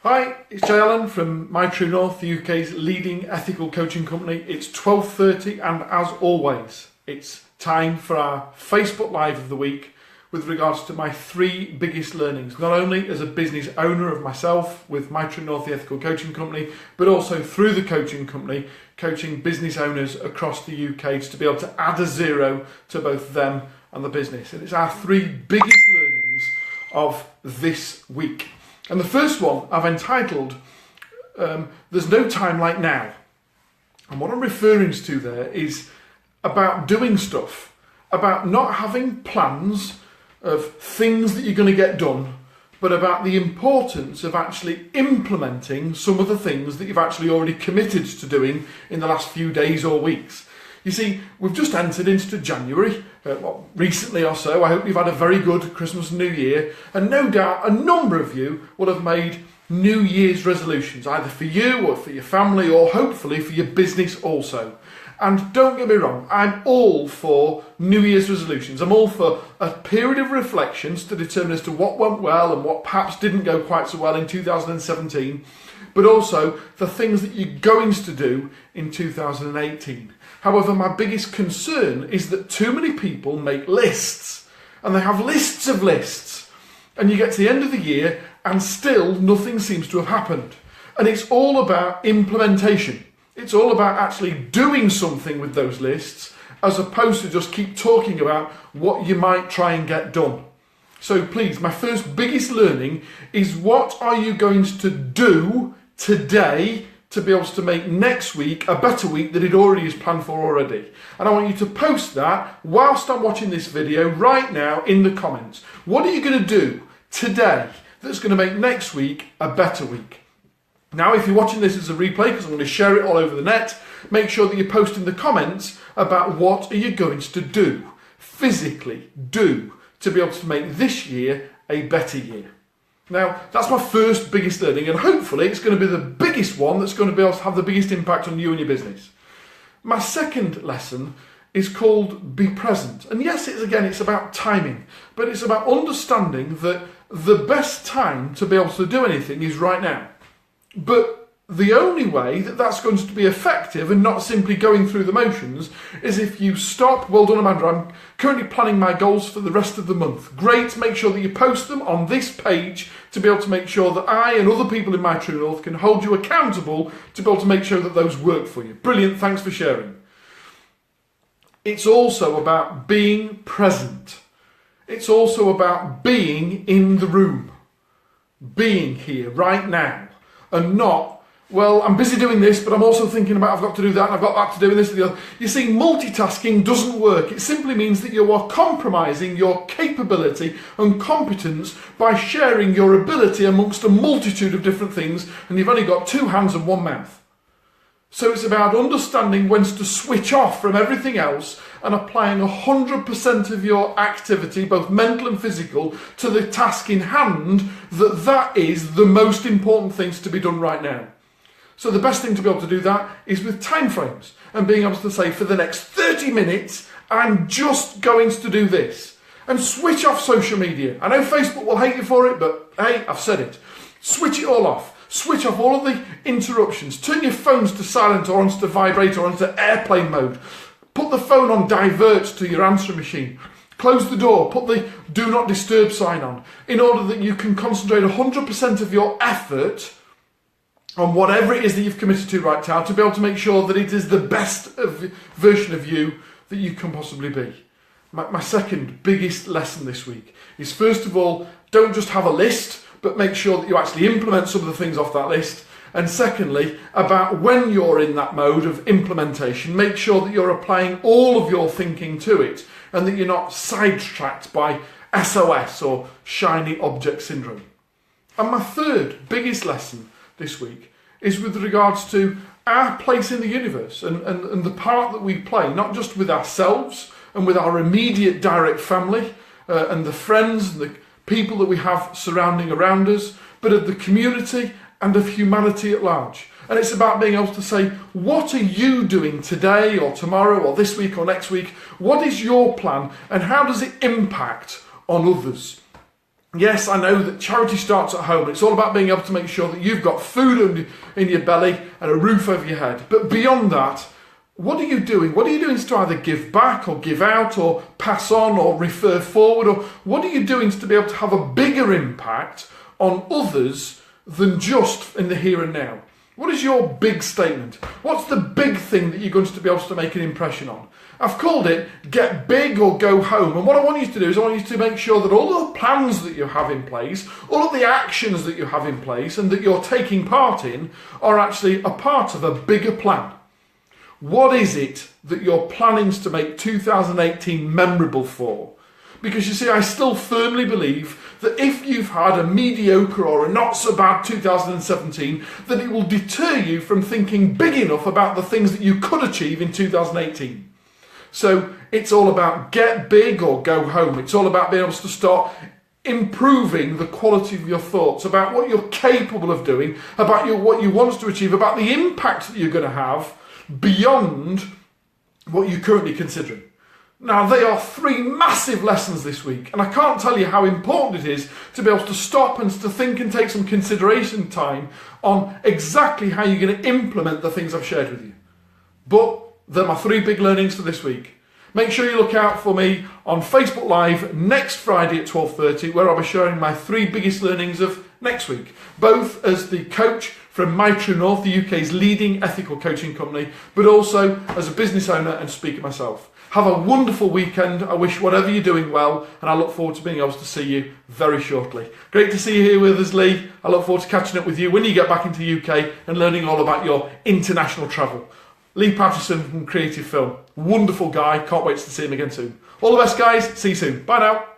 Hi, it's Jay Allen from TrueNORTH, the UK's leading ethical coaching company. It's 12:30 and as always, it's time for our Facebook Live of the week with regards to my 3 biggest learnings, not only as a business owner of myself with TrueNORTH, the ethical coaching company, but also through the coaching company, coaching business owners across the UK to be able to add a zero to both them and the business. And it's our 3 biggest learnings of this week. And the first one I've entitled, There's No Time Like Now. And what I'm referring to there is about doing stuff, about not having plans of things that you're going to get done, but about the importance of actually implementing some of the things that you've actually already committed to doing in the last few days or weeks. You see, we've just entered into January, recently or so. I hope you've had a very good Christmas and New Year, and no doubt a number of you will have made New Year's resolutions, either for you or for your family or hopefully for your business also. And don't get me wrong, I'm all for New Year's resolutions. I'm all for a period of reflections to determine as to what went well and what perhaps didn't go quite so well in 2017, but also the things that you're going to do in 2018. However, my biggest concern is that too many people make lists, and they have lists of lists, and you get to the end of the year and still nothing seems to have happened. And it's all about implementation. It's all about actually doing something with those lists, as opposed to just keep talking about what you might try and get done. So please, my first biggest learning is, what are you going to do today to be able to make next week a better week than it already is planned for already? And I want you to post that whilst I'm watching this video right now in the comments. What are you going to do today that's going to make next week a better week? Now, if you're watching this as a replay, because I'm going to share it all over the net, make sure that you post in the comments about what are you going to do, physically do, to be able to make this year a better year. Now, that's my first biggest learning, and hopefully it's going to be the biggest one that's going to be able to have the biggest impact on you and your business. My second lesson is called Be Present. And yes, it's about timing, but it's about understanding that the best time to be able to do anything is right now. But the only way that that's going to be effective and not simply going through the motions is if you stop. Well done, Amanda. I'm currently planning my goals for the rest of the month. Great. Make sure that you post them on this page to be able to make sure that I and other people in my TrueNORTH can hold you accountable to be able to make sure that those work for you. Brilliant. Thanks for sharing. It's also about being present. It's also about being in the room, being here right now, and not, well, I'm busy doing this, but I'm also thinking about I've got to do that, and I've got that to do, and this and the other. You see, multitasking doesn't work. It simply means that you are compromising your capability and competence by sharing your ability amongst a multitude of different things, and you've only got 2 hands and 1 mouth. So it's about understanding when to switch off from everything else and applying 100% of your activity, both mental and physical, to the task in hand, that is the most important things to be done right now. So the best thing to be able to do that is with time frames and being able to say, for the next 30 minutes, I'm just going to do this. And switch off social media. I know Facebook will hate you for it, but hey, I've said it. Switch it all off. Switch off all of the interruptions. Turn your phones to silent or onto vibrate or onto airplane mode. Put the phone on divert to your answering machine. Close the door. Put the do not disturb sign on, in order that you can concentrate 100% of your effort on whatever it is that you've committed to right now, to be able to make sure that it is the best version of you that you can possibly be. My second biggest lesson this week is, first of all, don't just have a list, but make sure that you actually implement some of the things off that list. And secondly, about when you're in that mode of implementation, make sure that you're applying all of your thinking to it and that you're not sidetracked by SOS or shiny object syndrome. And my third biggest lesson this week is with regards to our place in the universe and the part that we play, not just with ourselves and with our immediate direct family and the friends and the people that we have surrounding around us, but of the community and of humanity at large. And it's about being able to say, what are you doing today or tomorrow or this week or next week? What is your plan and how does it impact on others? Yes, I know that charity starts at home. It's all about being able to make sure that you've got food in your belly and a roof over your head. But beyond that, what are you doing? What are you doing to either give back or give out or pass on or refer forward? Or what are you doing to be able to have a bigger impact on others than just in the here and now? What is your big statement? What's the big thing that you're going to be able to make an impression on? I've called it get big or go home. And what I want you to do is I want you to make sure that all the plans that you have in place, all of the actions that you have in place and that you're taking part in are actually a part of a bigger plan. What is it that you're planning to make 2018 memorable for? Because you see, I still firmly believe that if you've had a mediocre or a not so bad 2017, that it will deter you from thinking big enough about the things that you could achieve in 2018. So it's all about get big or go home. It's all about being able to start improving the quality of your thoughts, about what you're capable of doing, about what you want to achieve, about the impact that you're going to have beyond what you're currently considering. Now, they are 3 massive lessons this week, and I can't tell you how important it is to be able to stop and to think and take some consideration time on exactly how you're going to implement the things I've shared with you. But they're my 3 big learnings for this week. Make sure you look out for me on Facebook Live next Friday at 12:30, where I'll be sharing my 3 biggest learnings of next week, both as the coach from TrueNORTH, the UK's leading ethical coaching company, but also as a business owner and speaker myself. Have a wonderful weekend. I wish whatever you're doing well, and I look forward to being able to see you very shortly. Great to see you here with us, Lee. I look forward to catching up with you when you get back into the UK and learning all about your international travel. Lee Patterson from Creative Film. Wonderful guy. Can't wait to see him again soon. All the best, guys. See you soon. Bye now.